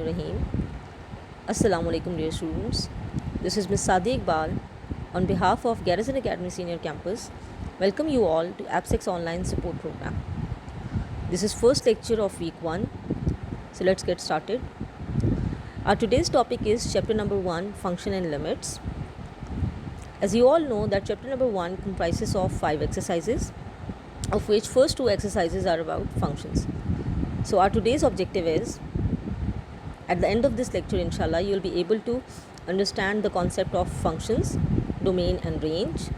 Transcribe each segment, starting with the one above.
Rahim. Assalamu alaikum dear students. This is Ms. Sadi Iqbal on behalf of Garrison Academy Senior Campus. Welcome you all to AppSex Online Support Program. This is first lecture of week 1. So let's get started. Our today's topic is chapter number 1, Function and Limits. As you all know that chapter number 1 comprises of 5 exercises, of which first 2 exercises are about functions. So our today's objective is, at the end of this lecture, inshallah, you will be able to understand the concept of functions, domain and range,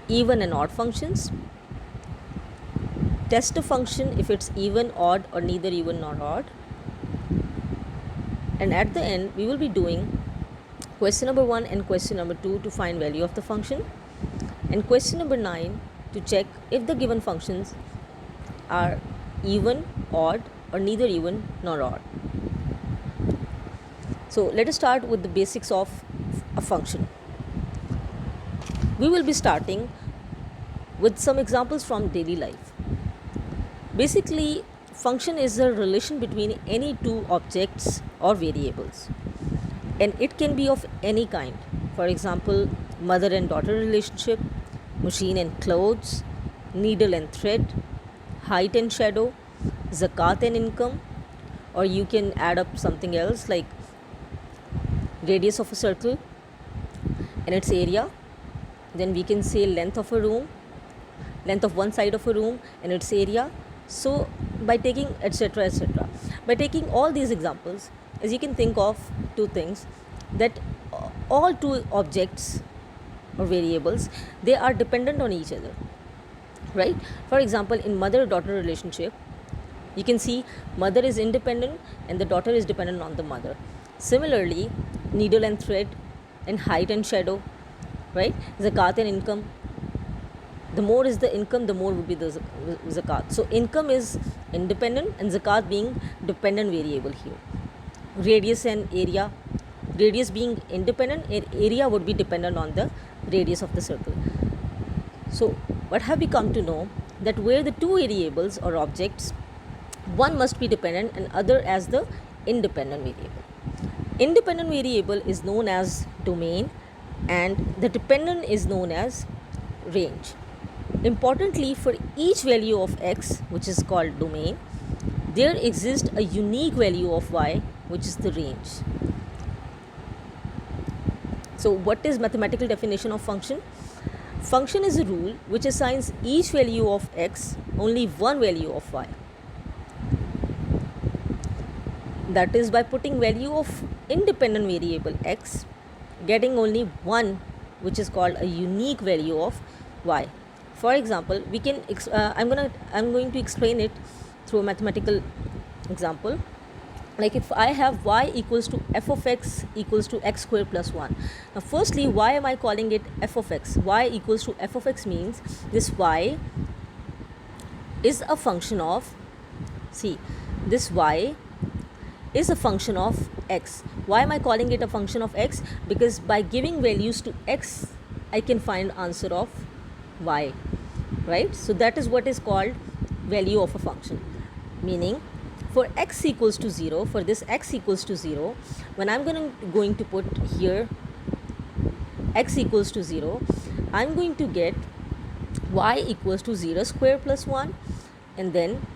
even and odd functions, test a function if it's even, odd, or neither even nor odd, and at the end we will be doing question number 1 and question number 2 to find value of the function, and question number 9 to check if the given functions are even, odd, or neither even nor odd. So let us start with the basics of a function. We will be starting with some examples from daily life. Basically, function is a relation between any two objects or variables, and it can be of any kind. For example, mother and daughter relationship, machine and clothes, needle and thread, height and shadow, zakat and income, or you can add up something else like radius of a circle and its area. Then we can say length of a room, length of one side of a room and its area. So by taking etc., by taking all these examples, as you can think of two things, that all two objects or variables, they are dependent on each other, right? For example, in mother-daughter relationship, you can see mother is independent and the daughter is dependent on the mother. Similarly, needle and thread and height and shadow, right? Zakat and income. The more is the income, the more would be the zakat. So income is independent and zakat being dependent variable here. Radius and area. Radius being independent, area would be dependent on the radius of the circle. So what have we come to know? That where the two variables or objects, one must be dependent and other as the independent variable. Independent variable is known as domain and the dependent is known as range. Importantly, for each value of x, which is called domain, there exists a unique value of y, which is the range. So what is mathematical definition of function? Function is a rule which assigns each value of x only one value of y. That is, by putting value of independent variable x, getting only one, which is called a unique value of y. For example, we can I'm going to explain it through a mathematical example. Like if I have y equals to f of x equals to x square plus 1. Now firstly, why am I calling it f of x? Y equals to f of x means this y is a function of, see, this y is a function of x. Why am I calling it a function of x? Because by giving values to x, I can find answer of y, right? So that is what is called value of a function. Meaning, for x equals to 0, for this x equals to 0, when I'm going to put here x equals to 0, I'm going to get y equals to 0 square plus 1 and then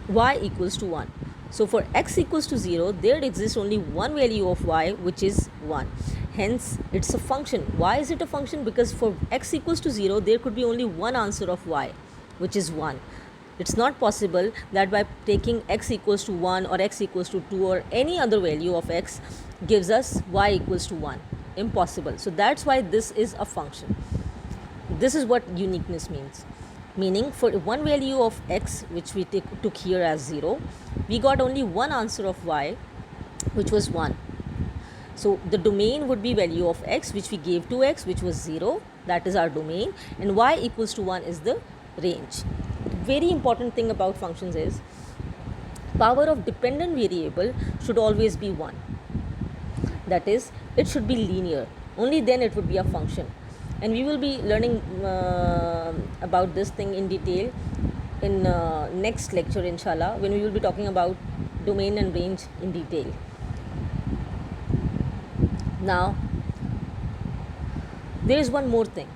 y equals to 1. So for x equals to 0, there exists only one value of y, which is 1. Hence, it's a function. Why is it a function? Because for x equals to 0, there could be only one answer of y, which is 1. It's not possible that by taking x equals to 1 or x equals to 2 or any other value of x gives us y equals to 1. Impossible. So that's why this is a function. This is what uniqueness means. Meaning, for one value of x, which we took here as 0, we got only one answer of y, which was 1. So the domain would be value of x, which we gave to x, which was 0. That is our domain. And y equals to 1 is the range. Very important thing about functions is power of dependent variable should always be 1. That is, it should be linear. Only then it would be a function. And we will be learning about this thing in detail in next lecture, inshallah, when we will be talking about domain and range in detail. Now, there is one more thing.